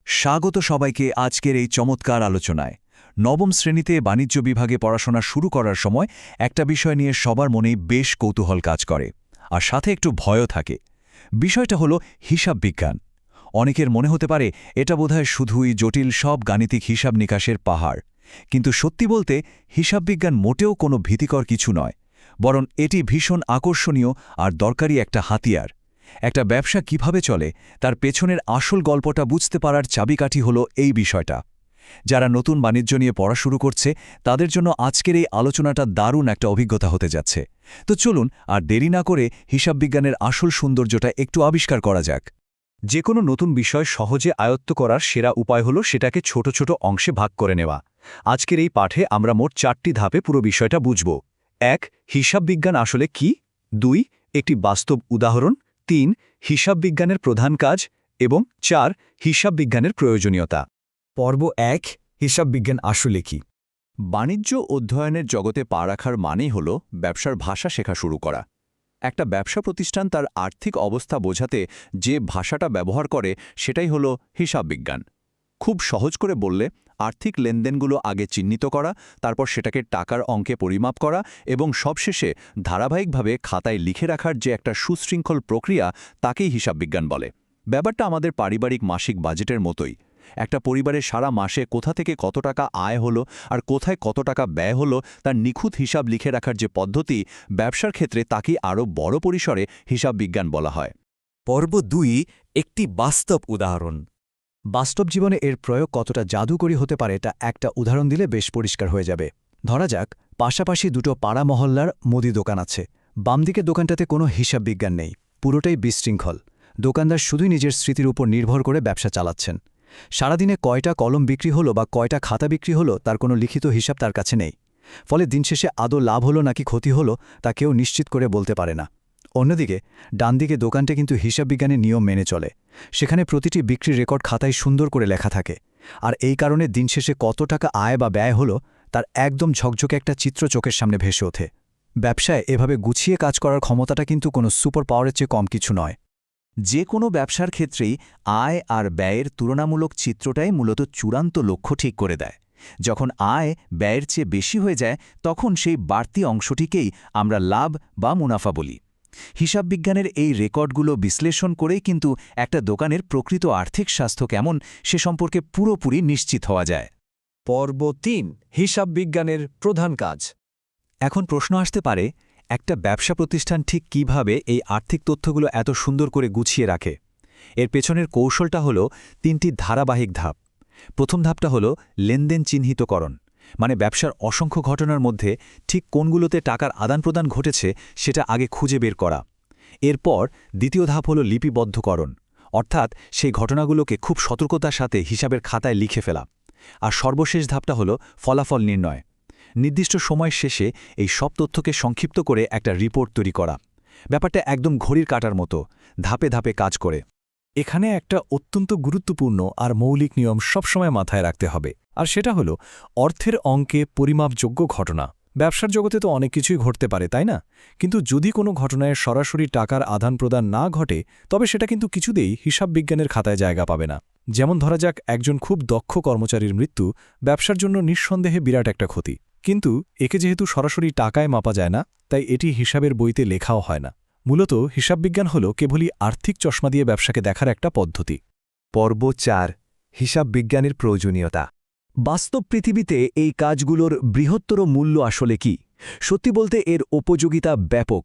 স্বাগত সবাইকে আজকের এই চমৎকার আলোচনায়। নবম শ্রেণীতে বাণিজ্য বিভাগে পড়াশোনা শুরু করার সময় একটা বিষয় নিয়ে সবার মনেই বেশ কৌতূহল কাজ করে, আর সাথে একটু ভয়ও থাকে। বিষয়টা হলো হিসাব বিজ্ঞান। অনেকের মনে হতে পারে এটা বোধহয় শুধুই জটিল সব গাণিতিক হিসাব নিকাশের পাহাড়, কিন্তু সত্যি বলতে হিসাব বিজ্ঞান মোটেও কোনো ভীতিকর কিছু নয়, বরং এটি ভীষণ আকর্ষণীয় আর দরকারি একটা হাতিয়ার। একটা ব্যবসা কিভাবে চলে তার পেছনের আসল গল্পটা বুঝতে পারার চাবিকাঠি হলো এই বিষয়টা। যারা নতুন বাণিজ্য নিয়ে পড়া শুরু করছে তাদের জন্য আজকের এই আলোচনাটা দারুণ একটা অভিজ্ঞতা হতে যাচ্ছে। তো চলুন আর দেরি না করে হিসাব বিজ্ঞানের আসল সৌন্দর্যটা একটু আবিষ্কার করা যাক। যে কোনো নতুন বিষয় সহজে আয়ত্ত করার সেরা উপায় হলো সেটাকে ছোট ছোট অংশে ভাগ করে নেওয়া। আজকের এই পাঠে আমরা মোট 4টি ধাপে পুরো বিষয়টা বুঝব। 1. হিসাব বিজ্ঞান আসলে কি। 2. একটি বাস্তব উদাহরণ। 3. হিসাব বিজ্ঞানের প্রধান কাজ এবং 4. হিসাব বিজ্ঞানের প্রয়োজনীয়তা। পর্ব 1, হিসাব বিজ্ঞান আসলে কি। বাণিজ্য অধ্যয়নের জগতে পা রাখার মানেই হল ব্যবসার ভাষা শেখা শুরু করা। একটা ব্যবসা প্রতিষ্ঠান তার আর্থিক অবস্থা বোঝাতে যে ভাষাটা ব্যবহার করে সেটাই হলো হিসাব বিজ্ঞান। খুব সহজ করে বললে আর্থিক লেনদেনগুলো আগে চিহ্নিত করা, তারপর সেটাকে টাকার অঙ্কে পরিমাপ করা এবং সবশেষে ধারাবাহিকভাবে খাতায় লিখে রাখার যে একটা সুশৃঙ্খল প্রক্রিয়া, তাকেই হিসাব বিজ্ঞান বলে। ব্যাপারটা আমাদের পারিবারিক মাসিক বাজেটের মতোই। একটা পরিবারের সারা মাসে কোথা থেকে কত টাকা আয় হলো আর কোথায় কত টাকা ব্যয় হলো তার নিখুঁত হিসাব লিখে রাখার যে পদ্ধতি, ব্যবসার ক্ষেত্রে তাকেই আরও বড় পরিসরে হিসাব বিজ্ঞান বলা হয়। পর্ব 2, একটি বাস্তব উদাহরণ। বাস্তব জীবনে এর প্রয়োগ কতটা জাদুকরী হতে পারে তা একটা উদাহরণ দিলে বেশ পরিষ্কার হয়ে যাবে। ধরা যাক, পাশাপাশি দুটো পাড়া মহল্লার মুদি দোকান আছে। বাম দিকের দোকানটাতে কোনো হিসাব বিজ্ঞান নেই, পুরোটাই বিশৃঙ্খল। দোকানদার শুধুই নিজের স্মৃতির উপর নির্ভর করে ব্যবসা চালাচ্ছেন। সারাদিনে কয়টা কলম বিক্রি হলো বা কয়টা খাতা বিক্রি হলো তার কোনো লিখিত হিসাব তার কাছে নেই। ফলে দিন শেষে আদৌ লাভ হলো নাকি ক্ষতি হলো তা কেউ নিশ্চিত করে বলতে পারে না। অন্যদিকে ডান দিকে দোকানটা কিন্তু হিসাব বিজ্ঞানের নিয়ম মেনে চলে। সেখানে প্রতিটি বিক্রির রেকর্ড খাতায় সুন্দর করে লেখা থাকে, আর এই কারণে দিন শেষে কত টাকা আয় বা ব্যয় হলো তার একদম ঝকঝকে একটা চিত্র চোখের সামনে ভেসে ওঠে। ব্যবসায় এভাবে গুছিয়ে কাজ করার ক্ষমতাটা কিন্তু কোনো সুপার পাওয়ারের চেয়ে কম কিছু নয়। যে কোনো ব্যবসার ক্ষেত্রেই আয় আর ব্যয়ের তুলনামূলক চিত্রটাই মূলত চূড়ান্ত লক্ষ্য ঠিক করে দেয়। যখন আয় ব্যয়ের চেয়ে বেশি হয়ে যায় তখন সেই বাড়তি অংশটিকেই আমরা লাভ বা মুনাফা বলি। হিসাব বিজ্ঞানের এই রেকর্ডগুলো বিশ্লেষণ করেই কিন্তু একটা দোকানের প্রকৃত আর্থিক স্বাস্থ্য কেমন সে সম্পর্কে পুরোপুরি নিশ্চিত হওয়া যায়। পর্ব 3, হিসাব বিজ্ঞানের প্রধান কাজ। এখন প্রশ্ন আসতে পারে, একটা ব্যবসা প্রতিষ্ঠান ঠিক কিভাবে এই আর্থিক তথ্যগুলো এত সুন্দর করে গুছিয়ে রাখে? এর পেছনের কৌশলটা হলো 3টি ধারাবাহিক ধাপ। প্রথম ধাপটা হলো লেনদেন চিহ্নিতকরণ, মানে ব্যবসার অসংখ্য ঘটনার মধ্যে ঠিক কোনগুলোতে টাকার আদান প্রদান ঘটেছে সেটা আগে খুঁজে বের করা। এরপর দ্বিতীয় ধাপ হলো লিপিবদ্ধকরণ, অর্থাৎ সেই ঘটনাগুলোকে খুব সতর্কতার সাথে হিসাবের খাতায় লিখে ফেলা। আর সর্বশেষ ধাপটা হলো ফলাফল নির্ণয়। নির্দিষ্ট সময় শেষে এই সব তথ্যকে সংক্ষিপ্ত করে একটা রিপোর্ট তৈরি করা। ব্যাপারটা একদম ঘড়ির কাঁটার মতো, ধাপে ধাপে কাজ করে। এখানে একটা অত্যন্ত গুরুত্বপূর্ণ আর মৌলিক নিয়ম সবসময় মাথায় রাখতে হবে, আর সেটা হলো অর্থের অঙ্কে পরিমাপযোগ্য ঘটনা। ব্যবসার জগতে তো অনেক কিছুই ঘটতে পারে, তাই না? কিন্তু যদি কোনো ঘটনায় সরাসরি টাকার আদান প্রদান না ঘটে তবে সেটা কিন্তু কিছুতেই হিসাব বিজ্ঞানের খাতায় জায়গা পাবে না। যেমন ধরা যাক, একজন খুব দক্ষ কর্মচারীর মৃত্যু ব্যবসার জন্য নিঃসন্দেহে বিরাট একটা ক্ষতি, কিন্তু একে যেহেতু সরাসরি টাকায় মাপা যায় না, তাই এটি হিসাবের বইতে লেখাও হয় না। মূলত হিসাব বিজ্ঞান হল কেবলই আর্থিক চশমা দিয়ে ব্যবসাকে দেখার একটা পদ্ধতি। পর্ব 4, হিসাব বিজ্ঞানের প্রয়োজনীয়তা। বাস্তব পৃথিবীতে এই কাজগুলোর বৃহত্তর মূল্য আসলে কি? সত্যি বলতে এর উপযোগিতা ব্যাপক।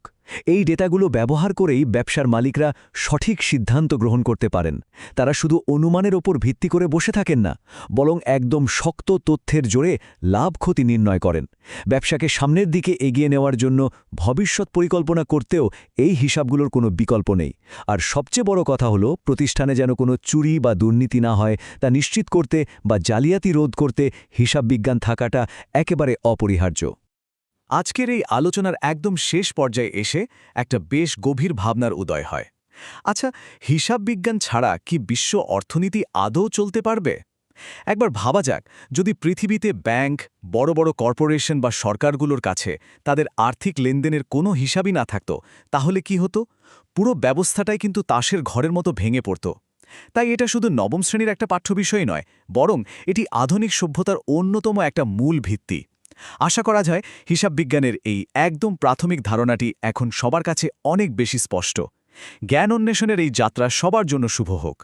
এই ডেটাগুলো ব্যবহার করেই ব্যবসার মালিকরা সঠিক সিদ্ধান্ত গ্রহণ করতে পারেন। তারা শুধু অনুমানের ওপর ভিত্তি করে বসে থাকেন না, বরং একদম শক্ত তথ্যের জোরে লাভ ক্ষতি নির্ণয় করেন। ব্যবসাকে সামনের দিকে এগিয়ে নেওয়ার জন্য ভবিষ্যৎ পরিকল্পনা করতেও এই হিসাবগুলোর কোনো বিকল্প নেই। আর সবচেয়ে বড় কথা হলো, প্রতিষ্ঠানে যেন কোনো চুরি বা দুর্নীতি না হয় তা নিশ্চিত করতে বা জালিয়াতি রোধ করতে হিসাব বিজ্ঞান থাকাটা একেবারে অপরিহার্য। আজকের এই আলোচনার একদম শেষ পর্যায়ে এসে একটা বেশ গভীর ভাবনার উদয় হয়। আচ্ছা, হিসাব বিজ্ঞান ছাড়া কি বিশ্ব অর্থনীতি আদৌ চলতে পারবে? একবার ভাবা যাক, যদি পৃথিবীতে ব্যাংক, বড় বড় কর্পোরেশন বা সরকারগুলোর কাছে তাদের আর্থিক লেনদেনের কোনো হিসাবই না থাকত, তাহলে কি হতো? পুরো ব্যবস্থাটাই কিন্তু তাসের ঘরের মতো ভেঙে পড়ত। তাই এটা শুধু নবম শ্রেণীর একটা পাঠ্যবিষয় নয়, বরং এটি আধুনিক সভ্যতার অন্যতম একটা মূল ভিত্তি। আশা করা যায় হিসাব বিজ্ঞানের এই একদম প্রাথমিক ধারণাটি এখন সবার কাছে অনেক বেশি স্পষ্ট। জ্ঞান অন্বেষণের এই যাত্রা সবার জন্য শুভ হোক।